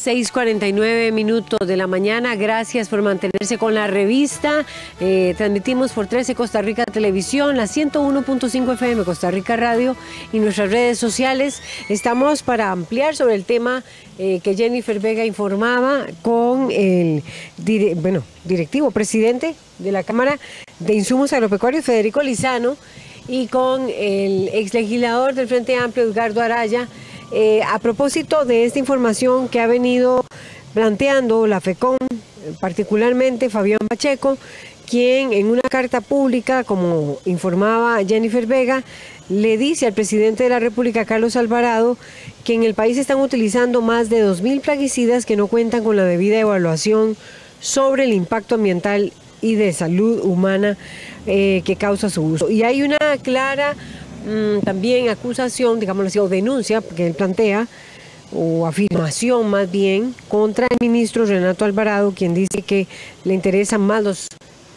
6:49 de la mañana. Gracias por mantenerse con la revista. Transmitimos por 13 Costa Rica Televisión, la 101.5 FM Costa Rica Radio y nuestras redes sociales. Estamos para ampliar sobre el tema que Jennifer Vega informaba con el directivo presidente de la Cámara de Insumos Agropecuarios, Federico Lizano, y con el exlegislador del Frente Amplio, Edgardo Araya, a propósito de esta información que ha venido planteando la FECON, particularmente Fabián Pacheco, quien en una carta pública, como informaba Jennifer Vega, le dice al presidente de la República, Carlos Alvarado, que en el país están utilizando más de 2.000 plaguicidas que no cuentan con la debida evaluación sobre el impacto ambiental y de salud humana que causa su uso. Y hay una clara también acusación, digámoslo así, o denuncia que él plantea, o afirmación más bien, contra el ministro Renato Alvarado, quien dice que le interesan más los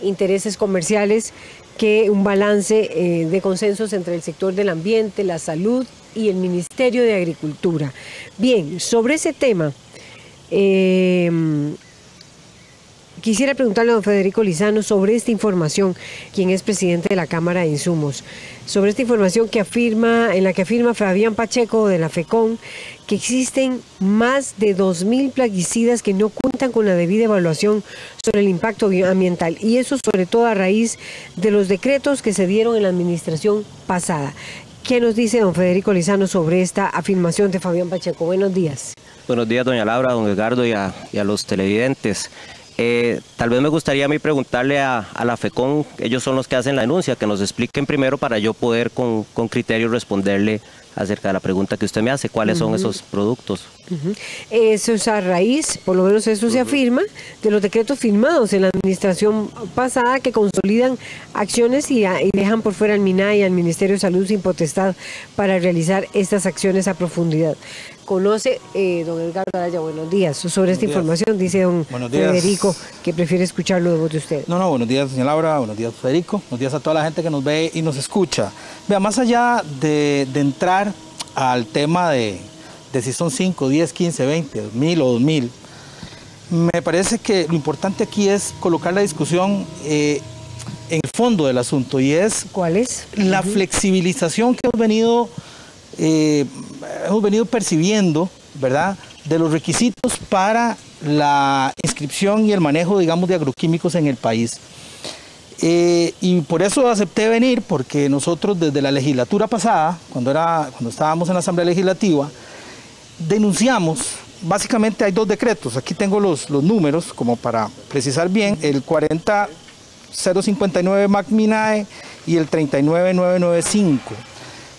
intereses comerciales que un balance de consensos entre el sector del ambiente, la salud y el Ministerio de Agricultura. Bien, sobre ese tema, quisiera preguntarle a don Federico Lizano sobre esta información, quien es presidente de la Cámara de Insumos, sobre esta información en la que afirma Fabián Pacheco de la FECON, que existen más de 2.000 plaguicidas que no cuentan con la debida evaluación sobre el impacto ambiental, y eso sobre todo a raíz de los decretos que se dieron en la administración pasada. ¿Qué nos dice don Federico Lizano sobre esta afirmación de Fabián Pacheco? Buenos días. Buenos días, doña Laura, don Edgardo y a los televidentes. Tal vez me gustaría a mí preguntarle a la FECON, ellos son los que hacen la denuncia, que nos expliquen primero para yo poder con criterio responderle acerca de la pregunta que usted me hace, cuáles son esos productos. Eso es a raíz, por lo menos eso se afirma, de los decretos firmados en la administración pasada que consolidan acciones y dejan por fuera al MINAI y al Ministerio de Salud sin potestad para realizar estas acciones a profundidad. Conoce, don Edgardo Araya, buenos días, sobre esta información, dice don Federico, que prefiere escucharlo de voz de usted. No, buenos días, doña Laura, buenos días, Federico, buenos días a toda la gente que nos ve y nos escucha. Vea, más allá de entrar al tema de si son 5, 10, 15, 20, 1.000 o 2.000, me parece que lo importante aquí es colocar la discusión en el fondo del asunto, y es... ¿Cuál es? La flexibilización que hemos venido percibiendo, ¿verdad?, de los requisitos para la inscripción y el manejo, digamos, de agroquímicos en el país. Y por eso acepté venir, porque nosotros desde la legislatura pasada, cuando estábamos en la Asamblea Legislativa, denunciamos, básicamente hay dos decretos, aquí tengo los números como para precisar bien, el 40059 MAC-MINAE y el 39995.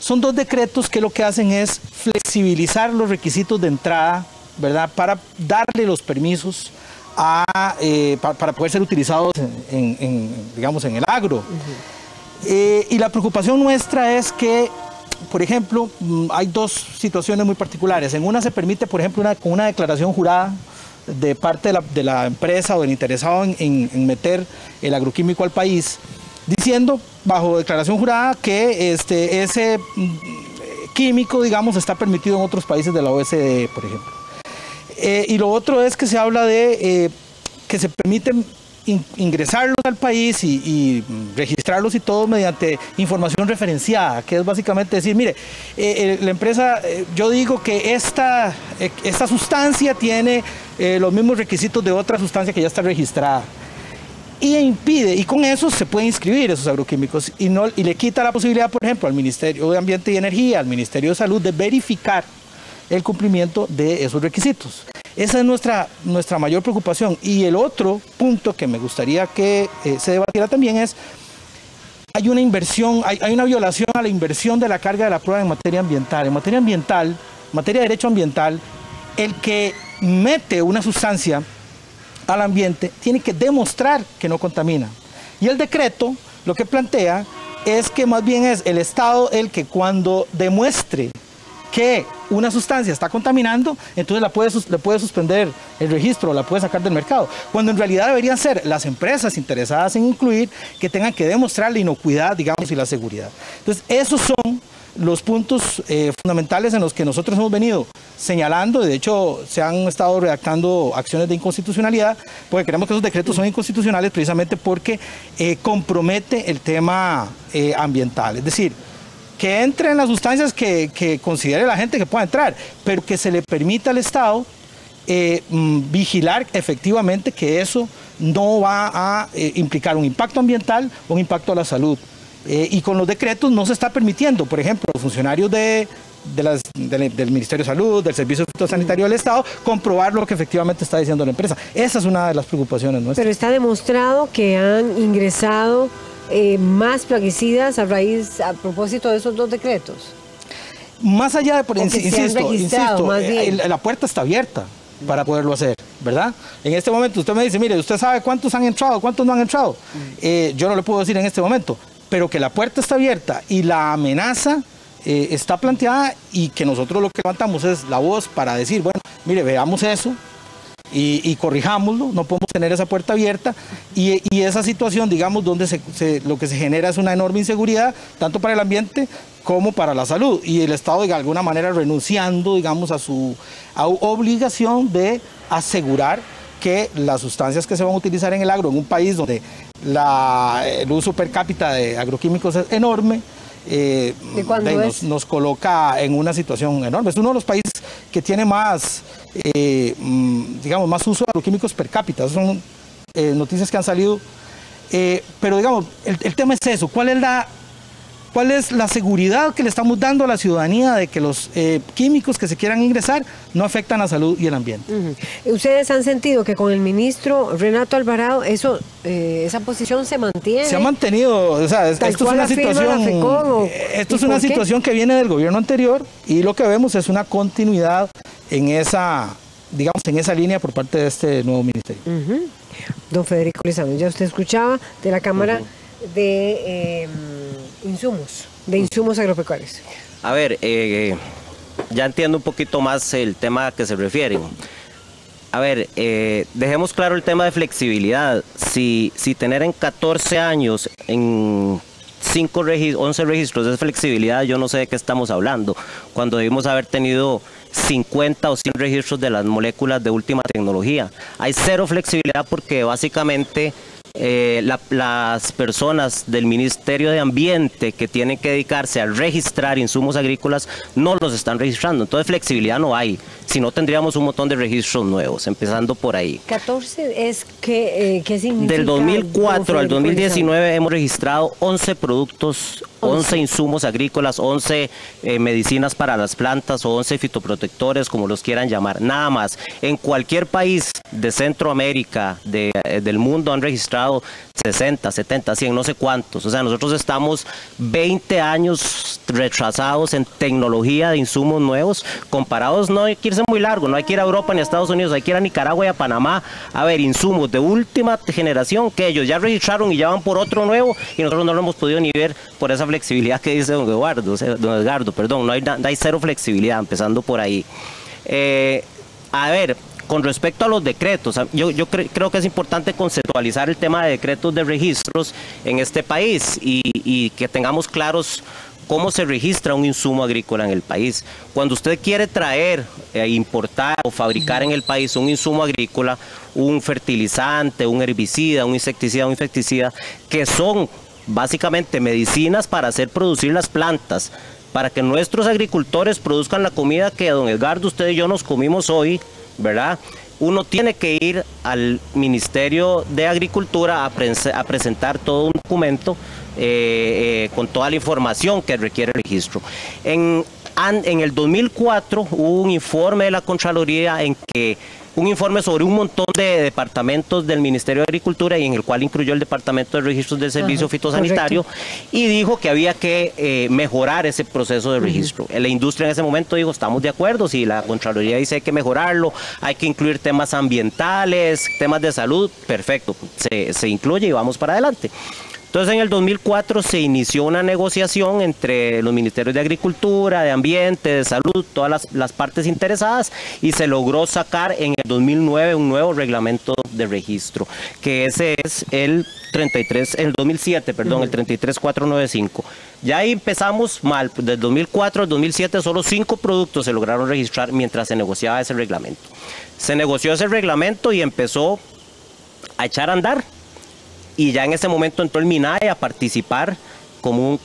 Son dos decretos que lo que hacen es flexibilizar los requisitos de entrada, ¿verdad?, para darle los permisos para poder ser utilizados digamos, en el agro. Y la preocupación nuestra es que, por ejemplo, hay dos situaciones muy particulares. En una se permite, por ejemplo, con una declaración jurada de parte de la empresa o del interesado en meter el agroquímico al país, diciendo bajo declaración jurada que ese químico, digamos, está permitido en otros países de la OSDE, por ejemplo. Y lo otro es que se habla de que se permiten ingresarlos al país y registrarlos y todo mediante información referenciada, que es básicamente decir, mire, la empresa, yo digo que esta sustancia tiene los mismos requisitos de otra sustancia que ya está registrada. Y impide, y con eso se pueden inscribir esos agroquímicos y le quita la posibilidad, por ejemplo, al Ministerio de Ambiente y Energía, al Ministerio de Salud, de verificar el cumplimiento de esos requisitos. Esa es nuestra mayor preocupación. Y el otro punto que me gustaría que se debatiera también es, hay una inversión, hay una violación a la inversión de la carga de la prueba en materia ambiental. En materia ambiental, materia de derecho ambiental, el que mete una sustancia al ambiente tiene que demostrar que no contamina. Y el decreto lo que plantea es que más bien es el Estado el que, cuando demuestre que una sustancia está contaminando, entonces le puede suspender el registro, la puede sacar del mercado, cuando en realidad deberían ser las empresas interesadas en incluir que tengan que demostrar la inocuidad, digamos, y la seguridad. Entonces, esos son los puntos fundamentales en los que nosotros hemos venido señalando. De hecho, se han estado redactando acciones de inconstitucionalidad, porque creemos que esos decretos son inconstitucionales precisamente porque compromete el tema ambiental. Es decir, que entren las sustancias que considere la gente que pueda entrar, pero que se le permita al Estado vigilar efectivamente que eso no va a implicar un impacto ambiental o un impacto a la salud. Y con los decretos no se está permitiendo, por ejemplo, los funcionarios del Ministerio de Salud, del Servicio Fitosanitario del Estado, comprobar lo que efectivamente está diciendo la empresa. Esa es una de las preocupaciones nuestras. Pero está demostrado que han ingresado más plaguicidas a propósito de esos dos decretos. Más allá de, insisto, más bien. la puerta está abierta para poderlo hacer, ¿verdad? En este momento usted me dice, mire, ¿usted sabe cuántos han entrado, cuántos no han entrado? Yo no le puedo decir en este momento, pero que la puerta está abierta y la amenaza está planteada, y que nosotros lo que levantamos es la voz para decir, bueno, mire, veamos eso y corrijámoslo. No podemos tener esa puerta abierta, y esa situación, digamos, donde lo que se genera es una enorme inseguridad, tanto para el ambiente como para la salud, y el Estado de alguna manera renunciando, digamos, a su obligación de asegurar que las sustancias que se van a utilizar en el agro, en un país donde el uso per cápita de agroquímicos es enorme, nos coloca en una situación enorme. Es uno de los países que tiene más, digamos, más uso de agroquímicos per cápita. Esas son noticias que han salido. Pero digamos, el tema es eso. ¿Cuál es la seguridad que le estamos dando a la ciudadanía de que los químicos que se quieran ingresar no afectan la salud y el ambiente? ¿Ustedes han sentido que con el ministro Renato Alvarado esa posición se mantiene? Se ha mantenido. O sea, esto es una situación, esto es una situación que viene del gobierno anterior, y lo que vemos es una continuidad en esa, digamos, en esa línea por parte de este nuevo ministerio. Don Federico Lizano, ya usted escuchaba de la Cámara de insumos agropecuarios. A ver, ya entiendo un poquito más el tema a que se refieren. A ver, dejemos claro el tema de flexibilidad. Si tener en 14 años, en 11 registros de flexibilidad, yo no sé de qué estamos hablando, cuando debimos haber tenido 50 o 100 registros de las moléculas de última tecnología. Hay cero flexibilidad porque básicamente las personas del Ministerio de Ambiente que tienen que dedicarse a registrar insumos agrícolas no los están registrando. Entonces flexibilidad no hay, si no tendríamos un montón de registros nuevos, empezando por ahí. 14 es ¿qué significa? Del 2004 al 2019 hemos registrado 11 productos, 11 insumos agrícolas, 11 medicinas para las plantas o 11 fitoprotectores, como los quieran llamar, nada más. En cualquier país de Centroamérica, del mundo, han registrado 60, 70, 100, no sé cuántos. O sea, nosotros estamos 20 años retrasados en tecnología de insumos nuevos, comparados. No hay que irse muy largo, no hay que ir a Europa ni a Estados Unidos, hay que ir a Nicaragua y a Panamá a ver insumos de última generación que ellos ya registraron y ya van por otro nuevo, y nosotros no lo hemos podido ni ver por esa flexibilidad que dice don Edgardo, perdón, no hay cero flexibilidad, empezando por ahí. A ver, con respecto a los decretos, yo creo que es importante conceptualizar el tema de decretos de registros en este país, y que tengamos claros cómo se registra un insumo agrícola en el país. Cuando usted quiere traer, importar o fabricar en el país un insumo agrícola, un fertilizante, un herbicida, un insecticida, que son básicamente medicinas para hacer producir las plantas, para que nuestros agricultores produzcan la comida que don Edgardo, usted y yo nos comimos hoy, ¿verdad? Uno tiene que ir al Ministerio de Agricultura a presentar todo un documento con toda la información que requiere el registro. En el 2004 hubo un informe de la Contraloría un informe sobre un montón de departamentos del Ministerio de Agricultura, y en el cual incluyó el Departamento de Registros del Servicio Fitosanitario, correcto. Y dijo que había que mejorar ese proceso de registro. La industria en ese momento dijo, estamos de acuerdo, si la Contraloría dice hay que mejorarlo, hay que incluir temas ambientales, temas de salud, perfecto, se incluye y vamos para adelante. Entonces en el 2004 se inició una negociación entre los ministerios de Agricultura, de Ambiente, de Salud, todas las partes interesadas, y se logró sacar en el 2009 un nuevo reglamento de registro, que ese es el 2007, perdón, el 33495. Ya ahí empezamos mal, del 2004 al 2007 solo 5 productos se lograron registrar mientras se negociaba ese reglamento. Se negoció ese reglamento y empezó a echar a andar, y ya en ese momento entró el MINAE a participar como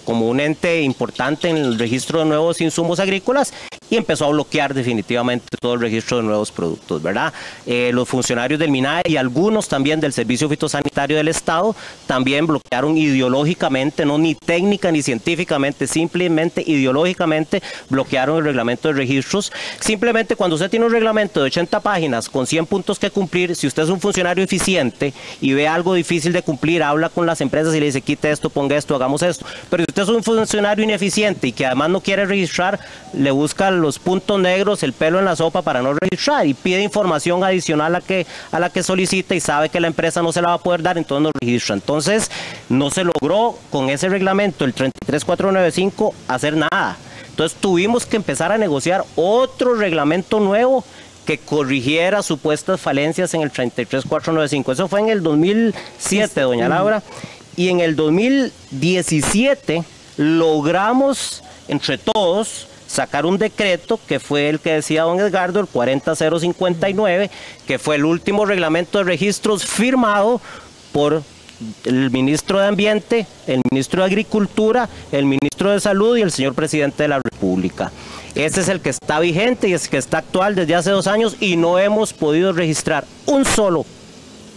un ente importante en el registro de nuevos insumos agrícolas, y empezó a bloquear definitivamente todo el registro de nuevos productos, ¿verdad? Los funcionarios del MINAE y algunos también del Servicio Fitosanitario del Estado también bloquearon ideológicamente, no ni técnica ni científicamente, simplemente ideológicamente bloquearon el reglamento de registros. Simplemente cuando usted tiene un reglamento de 80 páginas con 100 puntos que cumplir, si usted es un funcionario eficiente y ve algo difícil de cumplir, habla con las empresas y le dice quite esto, ponga esto, hagamos esto. Pero si usted es un funcionario ineficiente y que además no quiere registrar, le busca los puntos negros, el pelo en la sopa para no registrar, y pide información adicional a la que solicita y sabe que la empresa no se la va a poder dar, entonces no registra. Entonces no se logró con ese reglamento, el 33495, hacer nada. Entonces tuvimos que empezar a negociar otro reglamento nuevo que corrigiera supuestas falencias en el 33495. Eso fue en el 2007, doña Laura, y en el 2017 logramos entre todos sacar un decreto que fue el que decía don Edgardo, el 40059, que fue el último reglamento de registros firmado por el ministro de Ambiente, el ministro de Agricultura, el ministro de Salud y el señor presidente de la República. Ese es el que está vigente y es el que está actual desde hace 2 años, y no hemos podido registrar un solo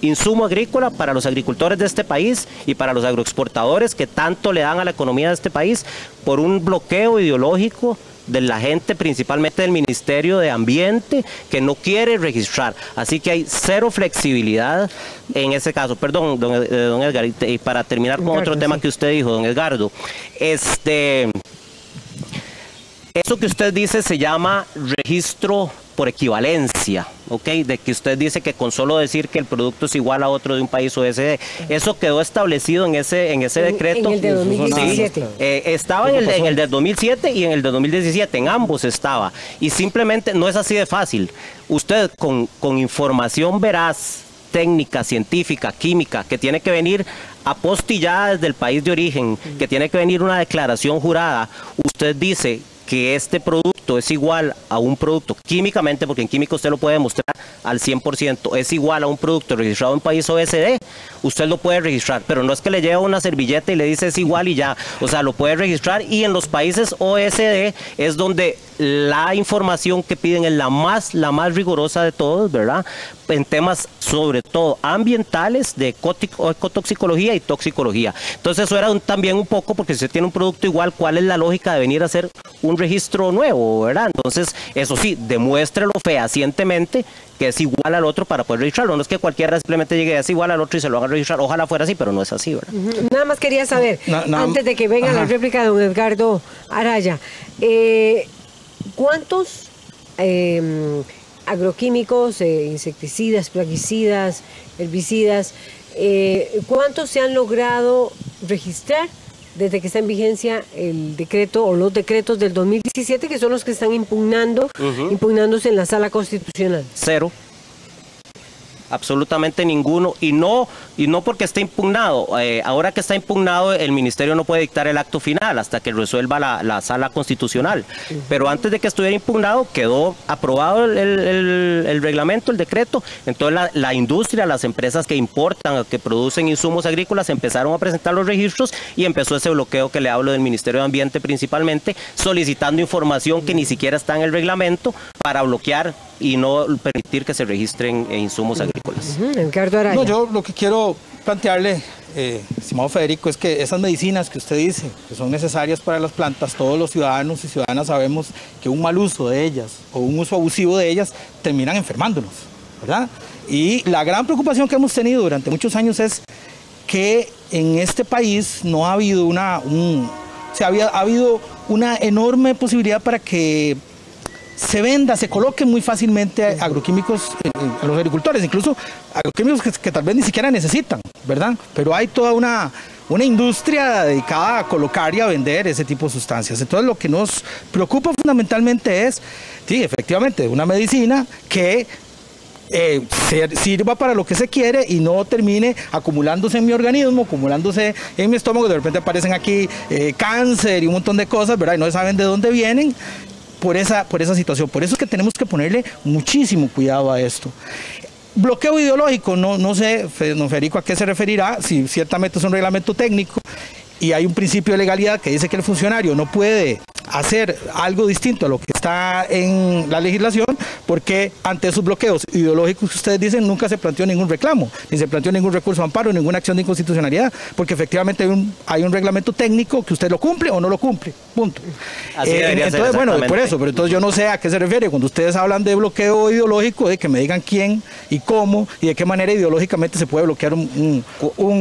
insumo agrícola para los agricultores de este país y para los agroexportadores que tanto le dan a la economía de este país por un bloqueo ideológico de la gente, principalmente del Ministerio de Ambiente, que no quiere registrar. Así que hay cero flexibilidad en ese caso. Perdón, don Edgar, y para terminar con otro tema que usted dijo, don Edgardo, eso que usted dice se llama registro por equivalencia, ¿ok? De que usted dice que con solo decir que el producto es igual a otro de un país OSD, eso quedó establecido en ese decreto. En el de 2017. Sí, estaba en el de 2007 y en el de 2017, en ambos estaba. Y simplemente no es así de fácil. Usted con información veraz, técnica, científica, química, que tiene que venir apostillada desde el país de origen, que tiene que venir una declaración jurada, usted dice que este producto es igual a un producto químicamente, porque en química usted lo puede demostrar al 100%, es igual a un producto registrado en país OSD, usted lo puede registrar, pero no es que le lleva una servilleta y le dice es igual y ya, o sea, lo puede registrar, y en los países OSD es donde la información que piden es la más rigurosa de todos, ¿verdad? En temas sobre todo ambientales, de ecotoxicología y toxicología. Entonces eso era también un poco, porque si usted tiene un producto igual, ¿cuál es la lógica de venir a hacer un registro nuevo, verdad? Entonces, eso sí, demuéstrelo fehacientemente que es igual al otro para poder registrarlo. No es que cualquiera simplemente llegue, es igual al otro y se lo haga registrar. Ojalá fuera así, pero no es así, ¿verdad? Nada más quería saber, antes de que venga la réplica de don Edgardo Araya, ¿cuántos agroquímicos, insecticidas, plaguicidas, herbicidas, cuántos se han logrado registrar desde que está en vigencia el decreto o los decretos del 2017, que son los que están impugnándose en la Sala Constitucional? 0. Absolutamente ninguno, y no porque esté impugnado. Ahora que está impugnado, el ministerio no puede dictar el acto final hasta que resuelva la Sala Constitucional. Pero antes de que estuviera impugnado, quedó aprobado el reglamento, el decreto. Entonces la industria, las empresas que importan, que producen insumos agrícolas, empezaron a presentar los registros, y empezó ese bloqueo que le hablo del Ministerio de Ambiente principalmente, solicitando información que ni siquiera está en el reglamento para bloquear y no permitir que se registren insumos agrícolas. No, yo lo que quiero plantearle, estimado Federico, es que esas medicinas que usted dice que son necesarias para las plantas, todos los ciudadanos y ciudadanas sabemos que un mal uso de ellas o un uso abusivo de ellas terminan enfermándonos, ¿verdad? Y la gran preocupación que hemos tenido durante muchos años es que en este país no ha habido ha habido una enorme posibilidad para que se venda, se coloquen muy fácilmente agroquímicos a los agricultores, incluso agroquímicos que tal vez ni siquiera necesitan, ¿verdad? Pero hay toda una industria dedicada a colocar y a vender ese tipo de sustancias. Entonces lo que nos preocupa fundamentalmente es, sí, efectivamente, una medicina que sirva para lo que se quiere y no termine acumulándose en mi organismo, acumulándose en mi estómago. De repente aparecen aquí cáncer y un montón de cosas, ¿verdad? Y no saben de dónde vienen por esa situación. Por eso es que tenemos que ponerle muchísimo cuidado a esto. Bloqueo ideológico, no sé, don Federico, a qué se referirá, si ciertamente es un reglamento técnico y hay un principio de legalidad que dice que el funcionario no puede hacer algo distinto a lo que está en la legislación, porque ante esos bloqueos ideológicos que ustedes dicen nunca se planteó ningún reclamo, ni se planteó ningún recurso de amparo, ninguna acción de inconstitucionalidad, porque efectivamente hay un reglamento técnico que usted lo cumple o no lo cumple, punto. Entonces, bueno, por eso, pero entonces yo no sé a qué se refiere cuando ustedes hablan de bloqueo ideológico, de que me digan quién y cómo y de qué manera ideológicamente se puede bloquear un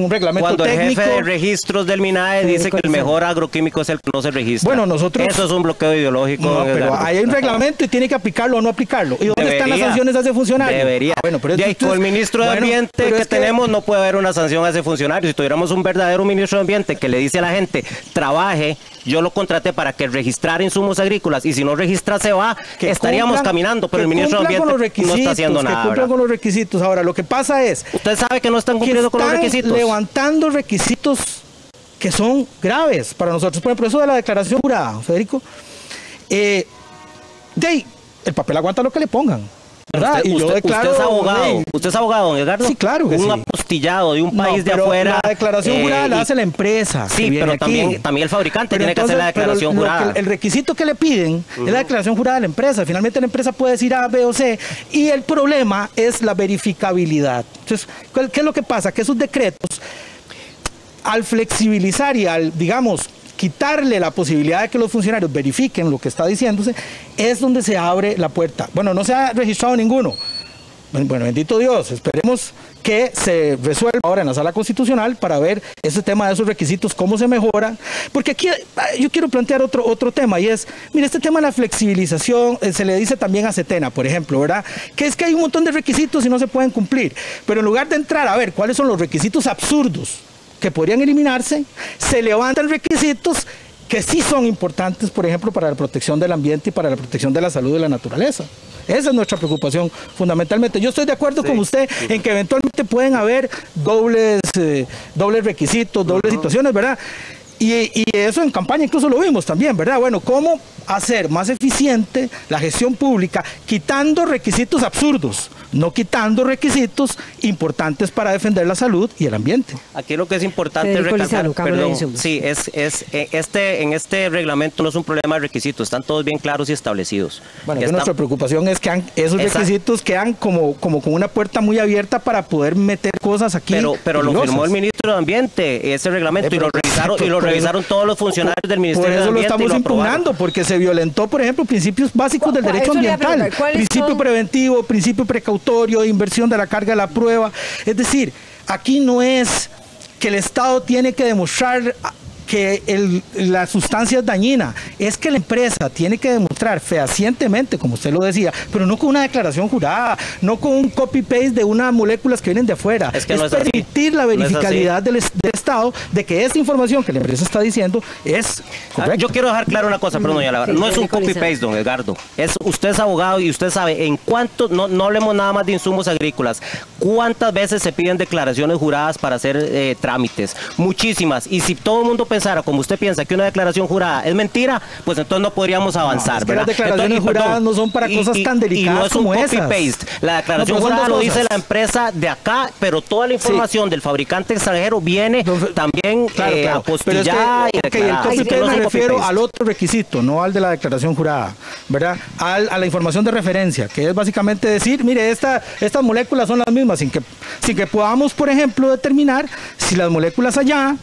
reglamento técnico. Cuando el jefe de registros del MINAE dice que el mejor agroquímico es el que no se registra. Bueno, nosotros... Eso es un bloqueo ideológico. No, pero hay un reglamento y tiene que aplicarlo o no aplicarlo. ¿Y dónde están las sanciones a ese funcionario? Debería. Bueno, pero y con el ministro de Ambiente que tenemos no puede haber una sanción a ese funcionario. Si tuviéramos un verdadero ministro de Ambiente que le dice a la gente, trabaje, yo lo contraté para que registrara insumos agrícolas y si no registra se va, estaríamos caminando, pero el ministro de Ambiente no está haciendo nada. Que cumplan con los requisitos. Ahora, lo que pasa es... Usted sabe que no están cumpliendo con los requisitos. Levantando requisitos que son graves para nosotros. Por ejemplo, eso de la declaración jurada, Federico, el papel aguanta lo que le pongan, ¿verdad? Usted es abogado, don Edgardo. Sí, claro que un apostillado de un país de afuera. La declaración jurada la hace la empresa. Sí, pero también el fabricante tiene que hacer la declaración jurada. El requisito que le piden es la declaración jurada de la empresa. Finalmente la empresa puede decir A, B o C. Y el problema es la verificabilidad. Entonces, ¿qué es lo que pasa? Que esos decretos, al flexibilizar y al, digamos, quitarle la posibilidad de que los funcionarios verifiquen lo que está diciéndose, es donde se abre la puerta. Bueno, no se ha registrado ninguno. Bueno, bendito Dios, esperemos que se resuelva ahora en la Sala Constitucional para ver ese tema de esos requisitos, cómo se mejoran. Porque aquí yo quiero plantear otro tema y es, mire, este tema de la flexibilización, se le dice también a CETENA, por ejemplo, ¿verdad? Que es que hay un montón de requisitos y no se pueden cumplir. Pero en lugar de entrar a ver cuáles son los requisitos absurdos que podrían eliminarse, se levantan requisitos que sí son importantes, por ejemplo, para la protección del ambiente y para la protección de la salud de la naturaleza. Esa es nuestra preocupación fundamentalmente. Yo estoy de acuerdo con usted en que eventualmente pueden haber dobles requisitos, dobles situaciones, ¿verdad? Y eso en campaña incluso lo vimos también, ¿verdad? Bueno, ¿cómo hacer más eficiente la gestión pública quitando requisitos absurdos, no quitando requisitos importantes para defender la salud y el ambiente? Aquí lo que es importante recalcar, sí, en este reglamento no es un problema de requisitos, están todos bien claros y establecidos. Bueno, nuestra preocupación es que esos requisitos quedan como con una puerta muy abierta para poder meter cosas aquí. Pero lo firmó el ministro de Ambiente, ese reglamento, y lo revisaron todos los funcionarios del Ministerio de Ambiente. Por eso lo estamos impugnando, porque se violentó, por ejemplo, principios básicos del derecho ambiental. Principio preventivo, principio precautorio, inversión de la carga de la prueba. Es decir, aquí no es que el Estado tiene que demostrar que la sustancia es dañina, es que la empresa tiene que demostrar fehacientemente, como usted lo decía, pero no con una declaración jurada, no con un copy-paste de unas moléculas que vienen de afuera. Es permitir la verificabilidad del Estado de que esta información que la empresa está diciendo es correcta. Yo quiero dejar claro una cosa, perdón, doña Laura, no es un copy-paste, don Edgardo. Usted es abogado y usted sabe en cuánto, no hablemos nada más de insumos agrícolas, cuántas veces se piden declaraciones juradas para hacer trámites. Muchísimas. Y si todo el mundo pensara como usted piensa que una declaración jurada es mentira, pues entonces no podríamos avanzar. Es que las declaraciones juradas no son para cosas tan delicadas como esas. Y no es un copy-paste. La declaración jurada lo dice la empresa de acá, pero toda la información del fabricante extranjero viene también apostillada y declarada. El copy-paste me refiero al otro requisito, no al de la declaración jurada, ¿verdad? A la información de referencia, que es básicamente decir, mire, estas moléculas son las mismas, sin que podamos, por ejemplo, determinar si las moléculas allá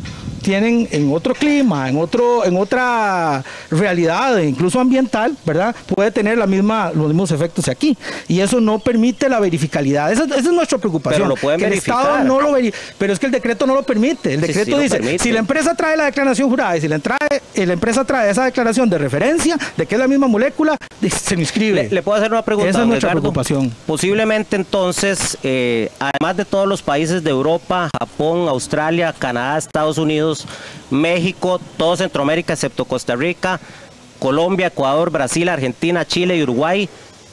tienen en otro clima, en otra realidad, incluso ambiental, ¿verdad? Puede tener los mismos efectos aquí. Y eso no permite la verificabilidad. Esa es nuestra preocupación. Pero lo pueden verificar. El Estado no lo pero es que el decreto no lo permite. El decreto dice, si la empresa trae la declaración jurada y si la empresa trae esa declaración de referencia de que es la misma molécula, se inscribe. Le puedo hacer una pregunta, esa es nuestra Edgardo. preocupación. Posiblemente entonces, además de todos los países de Europa, Japón, Australia, Canadá, Estados Unidos, México, todo Centroamérica excepto Costa Rica, Colombia, Ecuador, Brasil, Argentina, Chile y Uruguay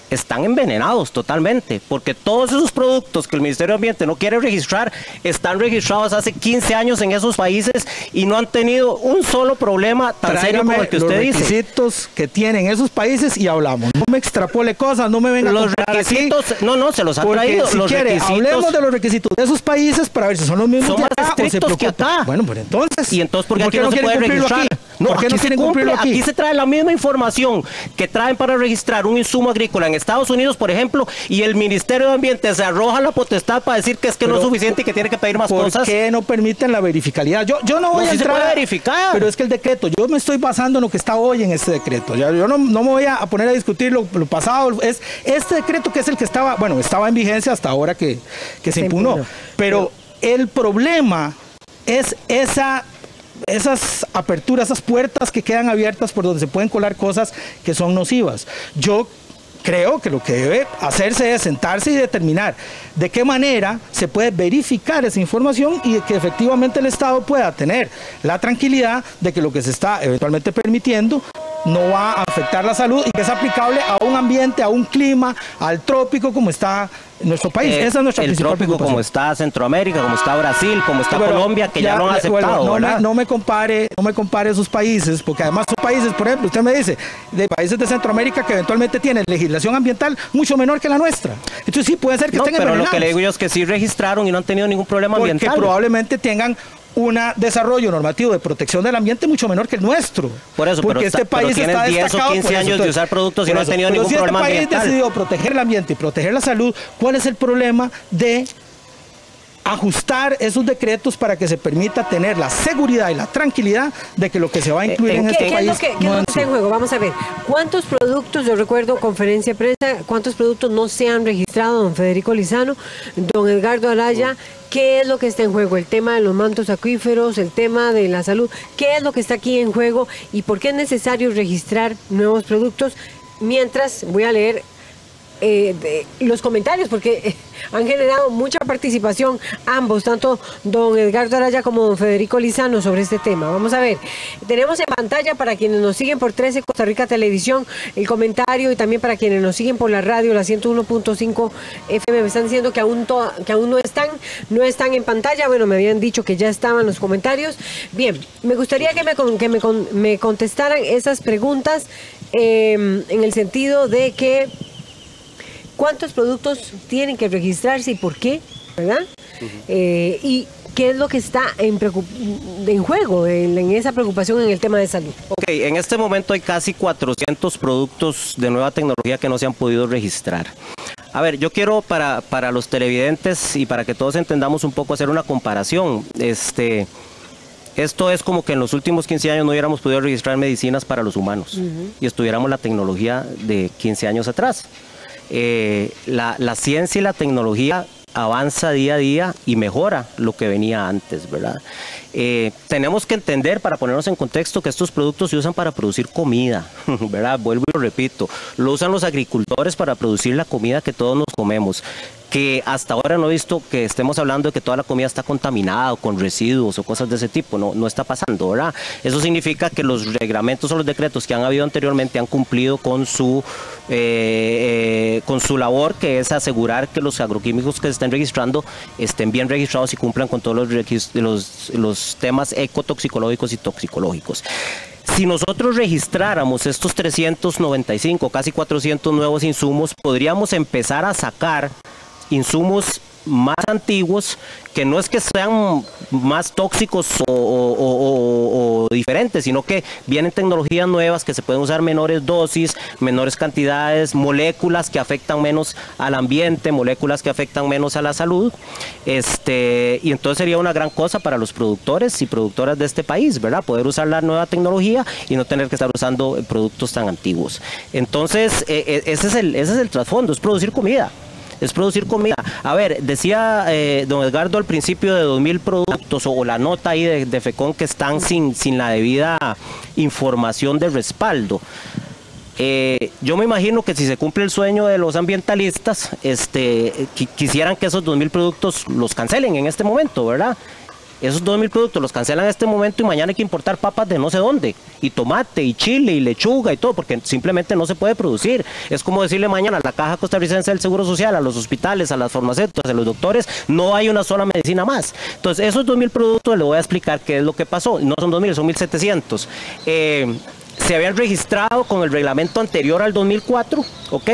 están envenenados totalmente, porque todos esos productos que el Ministerio de Ambiente no quiere registrar están registrados hace 15 años en esos países y no han tenido un solo problema tan serio como el que usted dice. Los requisitos que tienen esos países y hablamos. No me extrapole cosas, no me venga los a requisitos, aquí, no, se los ha traído. Si los quiere, requisitos hablemos de los requisitos de esos países para ver si son los mismos son de más acá, estrictos que acá. Bueno, pues entonces. ¿Y entonces por qué aquí no se puede registrar? Aquí? No, ¿Por qué no quieren cumplirlo aquí? Aquí se trae la misma información que traen para registrar un insumo agrícola en Estados Unidos, por ejemplo, y el Ministerio de Ambiente se arroja la potestad para decir que es que no es suficiente y que tiene que pedir más cosas. ¿Por qué no permiten la verificabilidad? Yo no voy a entrar a verificar. Pero es que el decreto, yo me estoy basando en lo que está hoy en este decreto. Yo no me voy a poner a discutir lo pasado. Es este decreto que es el que estaba en vigencia hasta ahora que se impugnó. Pero el problema es esas aperturas, esas puertas que quedan abiertas por donde se pueden colar cosas que son nocivas. Yo creo que lo que debe hacerse es sentarse y determinar de qué manera se puede verificar esa información y que efectivamente el Estado pueda tener la tranquilidad de que lo que se está eventualmente permitiendo no va a afectar la salud y que es aplicable a un ambiente, a un clima, al trópico como está en nuestro país. Esa es nuestra principal preocupación. Como está Centroamérica, como está Brasil, como está Colombia, que ya lo han aceptado. Bueno, no me compare esos países, porque además son países, por ejemplo, usted me dice, de países de Centroamérica que eventualmente tienen legislación ambiental mucho menor que la nuestra. Entonces sí, puede ser que estén envenenados. Pero lo que le digo yo es que sí registraron y no han tenido ningún problema ambiental. Porque probablemente tengan un desarrollo normativo de protección del ambiente mucho menor que el nuestro. Por eso, porque este país está 10 o 15 años de usar productos y no ha tenido ningún problema ambiental. Si este país decidió proteger el ambiente y proteger la salud, ¿cuál es el problema de ajustar esos decretos para que se permita tener la seguridad y la tranquilidad de que lo que se va a incluir en este país ¿Qué es lo que está en juego? Vamos a ver, ¿cuántos productos, yo recuerdo conferencia de prensa, cuántos productos no se han registrado, don Federico Lizano, don Edgardo Araya? ¿Qué es lo que está en juego? El tema de los mantos acuíferos, el tema de la salud, ¿qué es lo que está aquí en juego y por qué es necesario registrar nuevos productos? Mientras voy a leer los comentarios, porque han generado mucha participación ambos, tanto don Edgardo Araya como don Federico Lizano, sobre este tema. Vamos a ver, tenemos en pantalla para quienes nos siguen por 13 Costa Rica Televisión el comentario, y también para quienes nos siguen por la radio, la 101.5 FM. Me están diciendo que aún no están en pantalla. Bueno, me habían dicho que ya estaban los comentarios. Bien, me gustaría que me contestaran esas preguntas en el sentido de que ¿cuántos productos tienen que registrarse y por qué? ¿Verdad? Y qué es lo que está en juego en esa preocupación en el tema de salud. Ok, en este momento hay casi 400 productos de nueva tecnología que no se han podido registrar. A ver, yo quiero para los televidentes y para que todos entendamos un poco hacer una comparación. Esto es como que en los últimos 15 años no hubiéramos podido registrar medicinas para los humanos y estuviéramos la tecnología de 15 años atrás. La ciencia y la tecnología avanza día a día y mejora lo que venía antes, ¿verdad? Tenemos que entender, para ponernos en contexto, que estos productos se usan para producir comida, ¿verdad? Vuelvo y lo repito, lo usan los agricultores para producir la comida que todos nos comemos, que hasta ahora no he visto que estemos hablando de que toda la comida está contaminada o con residuos o cosas de ese tipo. No está pasando, ¿verdad? Eso significa que los reglamentos o los decretos que han habido anteriormente han cumplido con su labor, que es asegurar que los agroquímicos que se estén registrando estén bien registrados y cumplan con todos los temas ecotoxicológicos y toxicológicos. Si nosotros registráramos estos 395, casi 400 nuevos insumos, podríamos empezar a sacar insumos más antiguos, que no es que sean más tóxicos o diferentes, sino que vienen tecnologías nuevas que se pueden usar menores dosis, menores cantidades, moléculas que afectan menos al ambiente, moléculas que afectan menos a la salud, y entonces sería una gran cosa para los productores y productoras de este país, ¿verdad? Poder usar la nueva tecnología y no tener que estar usando productos tan antiguos. Entonces, ese es el trasfondo, es producir comida. Es producir comida. A ver, decía don Edgardo al principio de 2.000 productos o la nota ahí de FECON que están sin la debida información de respaldo. Yo me imagino que si se cumple el sueño de los ambientalistas, quisieran que esos 2.000 productos los cancelen en este momento, ¿verdad? Esos 2.000 productos los cancelan en este momento y mañana hay que importar papas de no sé dónde, y tomate, y chile, y lechuga, y todo, porque simplemente no se puede producir. Es como decirle mañana a la Caja Costarricense del Seguro Social, a los hospitales, a las farmacéuticas, a los doctores, no hay una sola medicina más. Entonces, esos 2.000 productos, les voy a explicar qué es lo que pasó. No son 2.000, son 1.700. Se habían registrado con el reglamento anterior al 2004, ¿ok?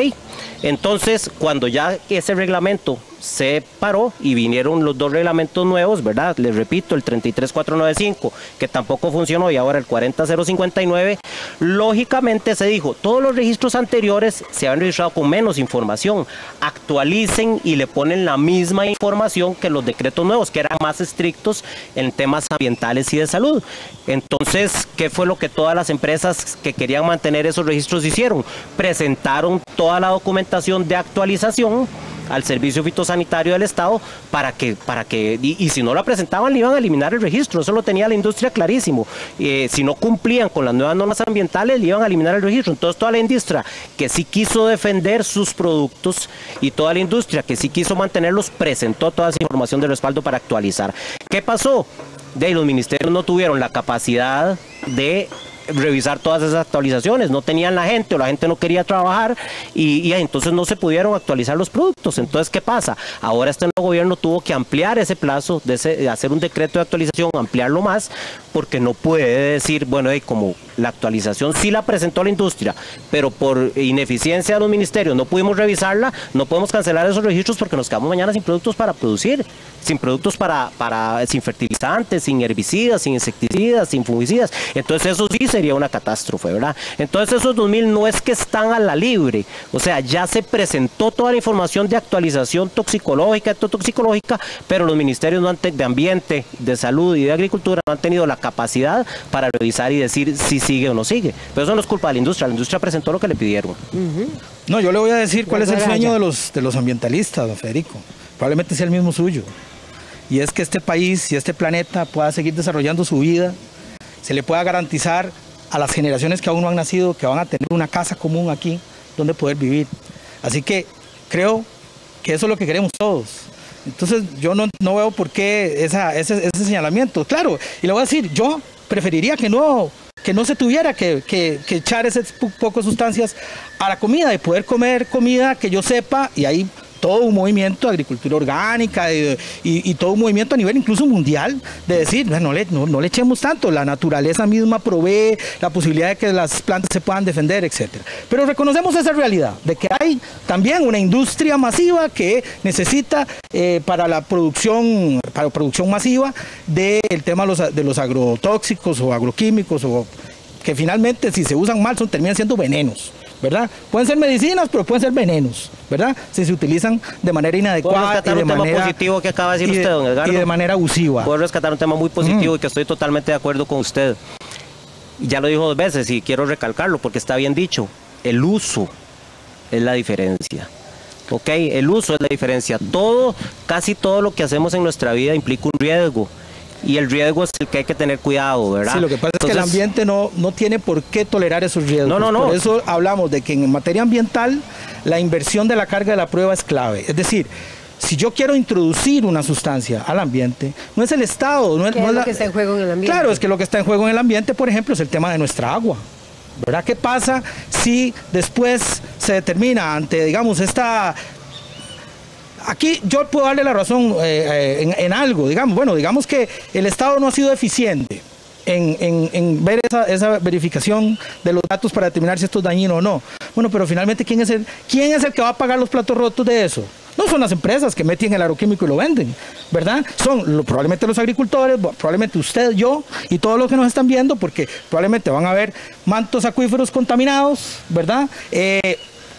Entonces, cuando ya ese reglamento se paró y vinieron los dos reglamentos nuevos, ¿verdad? Les repito, el 33495, que tampoco funcionó, y ahora el 40059, lógicamente se dijo, todos los registros anteriores se habían registrado con menos información, actualicen y le ponen la misma información que los decretos nuevos, que eran más estrictos en temas ambientales y de salud. Entonces, ¿qué fue lo que todas las empresas que querían mantener esos registros hicieron? Presentaron toda la documentación de actualización al Servicio Fitosanitario del Estado para que y si no la presentaban le iban a eliminar el registro. Eso lo tenía la industria clarísimo. Si no cumplían con las nuevas normas ambientales le iban a eliminar el registro. Entonces toda la industria que sí quiso defender sus productos y toda la industria que sí quiso mantenerlos presentó toda esa información de respaldo para actualizar. ¿Qué pasó? Los ministerios no tuvieron la capacidad de revisar todas esas actualizaciones, no tenían la gente o la gente no quería trabajar y entonces no se pudieron actualizar los productos. Entonces, ¿qué pasa? Ahora este nuevo gobierno tuvo que ampliar ese plazo de hacer un decreto de actualización, ampliarlo más, porque no puede decir, bueno, como la actualización sí la presentó la industria, pero por ineficiencia de los ministerios no pudimos revisarla, no podemos cancelar esos registros porque nos quedamos mañana sin productos para producir, sin productos sin fertilizantes, sin herbicidas, sin insecticidas, sin fungicidas. Entonces eso sí sería una catástrofe, ¿verdad? Entonces esos 2.000 no es que están a la libre, o sea, ya se presentó toda la información de actualización toxicológica, ectotoxicológica, pero los ministerios de Ambiente, de Salud y de Agricultura no han tenido la capacidad para revisar y decir si sigue o no sigue. Pero eso no es culpa de la industria presentó lo que le pidieron. No, yo le voy a decir cuál es el sueño de los ambientalistas, don Federico. Probablemente sea el mismo suyo. Y es que este país y este planeta pueda seguir desarrollando su vida, se le pueda garantizar a las generaciones que aún no han nacido que van a tener una casa común aquí donde poder vivir. Así que creo que eso es lo que queremos todos. Entonces yo no veo por qué ese señalamiento. Claro, y le voy a decir, yo preferiría que no se tuviera que echar esas pocas sustancias a la comida, de poder comer comida que yo sepa, y ahí todo un movimiento de agricultura orgánica y todo un movimiento a nivel incluso mundial de decir, no le echemos tanto, la naturaleza misma provee la posibilidad de que las plantas se puedan defender, etc. Pero reconocemos esa realidad, de que hay también una industria masiva que necesita para la producción masiva del tema de los agrotóxicos o agroquímicos, o que finalmente si se usan mal terminan siendo venenos, ¿verdad? Pueden ser medicinas, pero pueden ser venenos, ¿verdad? Si se utilizan de manera inadecuada y de manera positivo que acaba de decir usted, don Edgardo, y de manera abusiva. Puedo rescatar un tema muy positivo y que estoy totalmente de acuerdo con usted. Ya lo dijo 2 veces y quiero recalcarlo porque está bien dicho. El uso es la diferencia. ¿Ok? El uso es la diferencia. Casi todo lo que hacemos en nuestra vida implica un riesgo. Y el riesgo es el que hay que tener cuidado, ¿verdad? Sí, lo que pasa es que el ambiente no tiene por qué tolerar esos riesgos. No. Por eso hablamos de que en materia ambiental la inversión de la carga de la prueba es clave. Es decir, si yo quiero introducir una sustancia al ambiente, no es el Estado. ¿Qué es lo que está en juego en el ambiente? Claro, es que lo que está en juego en el ambiente, por ejemplo, es el tema de nuestra agua, ¿verdad? ¿Qué pasa si después se determina ante, digamos, Aquí yo puedo darle la razón en algo, digamos que el Estado no ha sido eficiente en ver esa verificación de los datos para determinar si esto es dañino o no. Bueno, pero finalmente, ¿quién es el que va a pagar los platos rotos de eso? No son las empresas que meten el agroquímico y lo venden, ¿verdad? Son probablemente los agricultores, probablemente usted, yo y todos los que nos están viendo, porque probablemente van a haber mantos acuíferos contaminados, ¿verdad?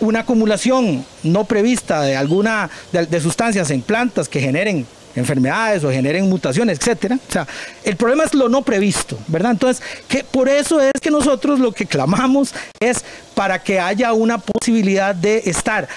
Una acumulación no prevista de alguna de sustancias en plantas que generen enfermedades o generen mutaciones, etcétera. O sea, el problema es lo no previsto, ¿verdad? Entonces, por eso es que nosotros lo que clamamos es para que haya una posibilidad de estar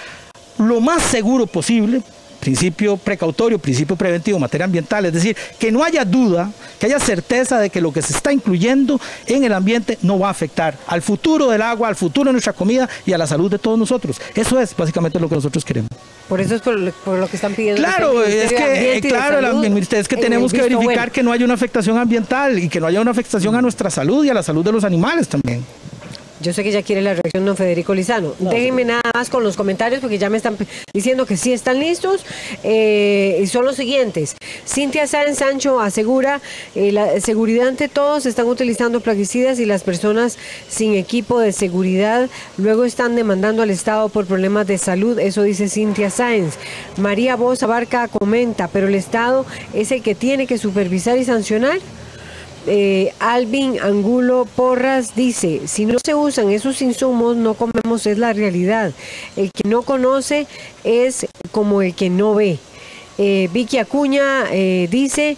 lo más seguro posible, principio precautorio, principio preventivo en materia ambiental, es decir, que no haya duda, que haya certeza de que lo que se está incluyendo en el ambiente no va a afectar al futuro del agua, al futuro de nuestra comida y a la salud de todos nosotros. Eso es básicamente lo que nosotros queremos. Por eso es por lo que están pidiendo. Claro, es que, tenemos que verificar que no haya una afectación ambiental y que no haya una afectación a nuestra salud y a la salud de los animales también. Yo sé que ya quiere la reacción don Federico Lizano. Déjenme nada más con los comentarios porque ya me están diciendo que sí están listos. Son los siguientes. Cintia Sáenz Sancho asegura la seguridad ante todos, están utilizando plaguicidas y las personas sin equipo de seguridad luego están demandando al Estado por problemas de salud. Eso dice Cintia Sáenz. María Voz Abarca comenta, pero el Estado es el que tiene que supervisar y sancionar. Alvin Angulo Porras dice, si no se usan esos insumos no comemos, es la realidad. El que no conoce es como el que no ve. Vicky Acuña dice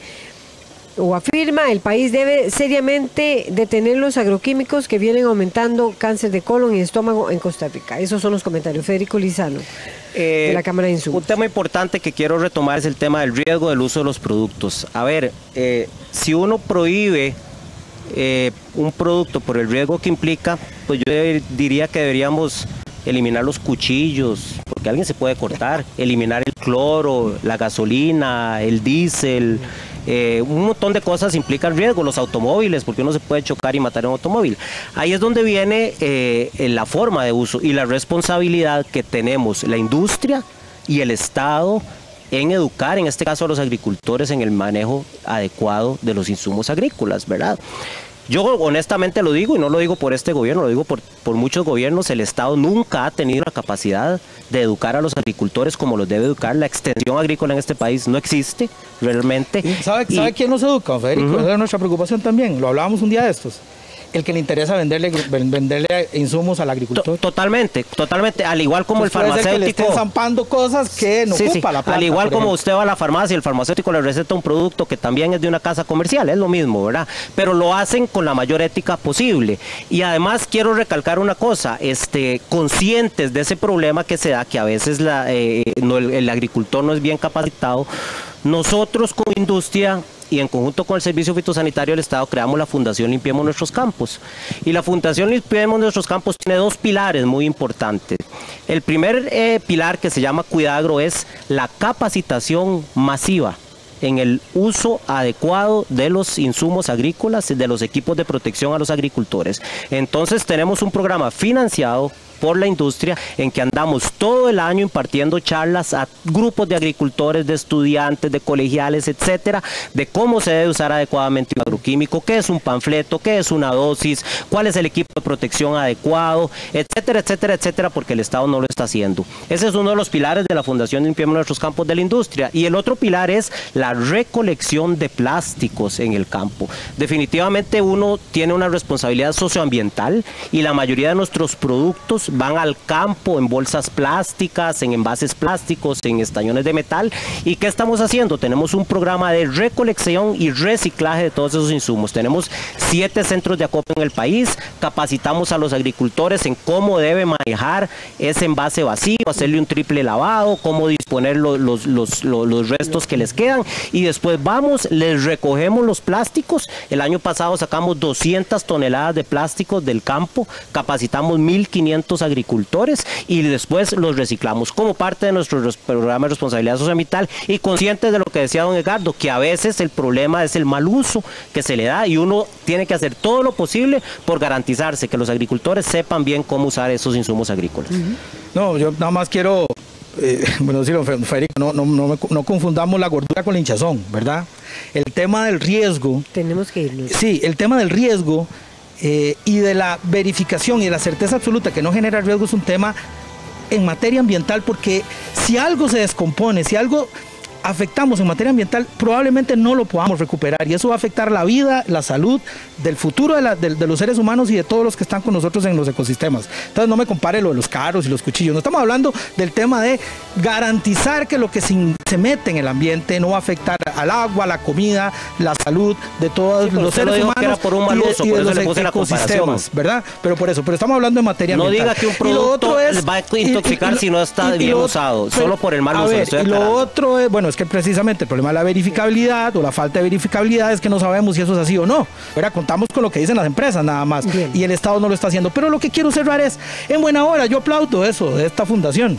o afirma, el país debe seriamente detener los agroquímicos que vienen aumentando cáncer de colon y estómago en Costa Rica. Esos son los comentarios. Federico Lizano, de la Cámara de Insumos. Un tema importante que quiero retomar es el tema del riesgo del uso de los productos. A ver, si uno prohíbe un producto por el riesgo que implica, pues yo diría que deberíamos eliminar los cuchillos, porque alguien se puede cortar, eliminar el cloro, la gasolina, el diésel. Un montón de cosas implican riesgo, los automóviles, porque uno se puede chocar y matar en un automóvil. Ahí es donde viene la forma de uso y la responsabilidad que tenemos la industria y el Estado en educar, en este caso a los agricultores, en el manejo adecuado de los insumos agrícolas, ¿verdad? Yo honestamente lo digo, y no lo digo por este gobierno, lo digo por muchos gobiernos. El Estado nunca ha tenido la capacidad de educar a los agricultores como los debe educar. La extensión agrícola en este país no existe realmente. ¿Sabe quién nos educa, Federico? Esa es nuestra preocupación también. Lo hablábamos un día de estos. El que le interesa venderle insumos al agricultor. Totalmente. Al igual como el farmacéutico. Que le estén zampando cosas que no ocupa la planta. Al igual como usted va a la farmacia y el farmacéutico le receta un producto que también es de una casa comercial, es lo mismo, ¿verdad? Pero lo hacen con la mayor ética posible. Y además quiero recalcar una cosa, conscientes de ese problema que se da, que a veces el agricultor no es bien capacitado. Nosotros como industria y en conjunto con el Servicio Fitosanitario del Estado creamos la Fundación Limpiemos Nuestros Campos. Y la Fundación Limpiemos Nuestros Campos tiene dos pilares muy importantes. El primer pilar, que se llama Cuidagro, es la capacitación masiva en el uso adecuado de los insumos agrícolas, de los equipos de protección a los agricultores. Entonces tenemos un programa financiado por la industria en que andamos todo el año impartiendo charlas a grupos de agricultores, de estudiantes, de colegiales, etcétera, de cómo se debe usar adecuadamente un agroquímico, qué es un panfleto, qué es una dosis, cuál es el equipo de protección adecuado, etcétera, etcétera, etcétera, porque el Estado no lo está haciendo. Ese es uno de los pilares de la Fundación Limpiemos Nuestros Campos de la industria. Y el otro pilar es la recolección de plásticos en el campo. Definitivamente uno tiene una responsabilidad socioambiental y la mayoría de nuestros productos van al campo en bolsas plásticas, en envases plásticos, en estañones de metal. ¿Y qué estamos haciendo? Tenemos un programa de recolección y reciclaje de todos esos insumos. Tenemos 7 centros de acopio en el país, capacitamos a los agricultores en cómo debe manejar ese envase vacío, hacerle un triple lavado, cómo disponer los restos que les quedan, y después vamos, les recogemos los plásticos. El año pasado sacamos 200 toneladas de plásticos del campo, capacitamos 1.500 agricultores y después los reciclamos como parte de nuestro programa de responsabilidad socioambiental, y conscientes de lo que decía don Edgardo, que a veces el problema es el mal uso que se le da, y uno tiene que hacer todo lo posible por garantizarse que los agricultores sepan bien cómo usar esos insumos agrícolas. No, yo nada más quiero decirlo, Federico, no confundamos la gordura con la hinchazón, ¿verdad? El tema del riesgo. Tenemos que irnos. Sí, el tema del riesgo y de la verificación y de la certeza absoluta que no genera riesgo es un tema en materia ambiental, porque si algo se descompone, si algo afectamos en materia ambiental, probablemente no lo podamos recuperar, y eso va a afectar la vida, la salud, del futuro de los seres humanos y de todos los que están con nosotros en los ecosistemas. Entonces no me compare lo de los carros y los cuchillos, no estamos hablando del tema de garantizar que lo que se mete en el ambiente no va a afectar al agua, la comida, la salud de todos los seres humanos, que era por un mal uso, y por de eso los le puse la ecosistemas, ¿verdad? Pero estamos hablando de materia ambiental. No diga que un producto va a intoxicar si no está bien usado, solo por el mal uso. Y lo otro es, bueno, es que precisamente el problema de la verificabilidad o la falta de verificabilidad es que no sabemos si eso es así o no. Ahora contamos con lo que dicen las empresas nada más. Bien. Y el Estado no lo está haciendo. Pero lo que quiero cerrar es, en buena hora, yo aplaudo eso de esta fundación,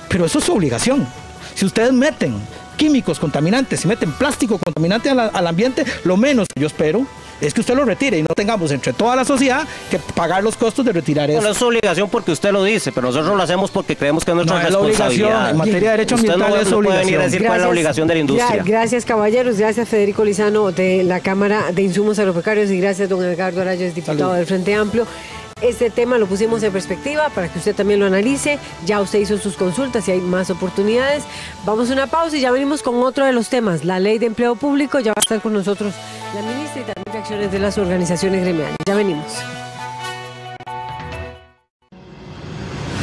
pero eso es su obligación. Si ustedes meten químicos contaminantes, si meten plástico contaminante al ambiente, lo menos que yo espero es que usted lo retire y no tengamos entre toda la sociedad que pagar los costos de retirar eso. No es su obligación porque usted lo dice, pero nosotros lo hacemos porque creemos que es nuestra responsabilidad. En materia de derecho ambiental es obligación. Usted no puede venir a decir cuál es la obligación de la industria. Gracias, caballeros. Gracias, Federico Lizano, de la Cámara de Insumos Agropecuarios, y gracias, don Edgardo Arayes, diputado del Frente Amplio. Este tema lo pusimos en perspectiva para que usted también lo analice. Ya usted hizo sus consultas y hay más oportunidades. Vamos a una pausa y ya venimos con otro de los temas. La ley de empleo público. Ya va a estar con nosotros la ministra y también reacciones de las organizaciones gremiales. Ya venimos.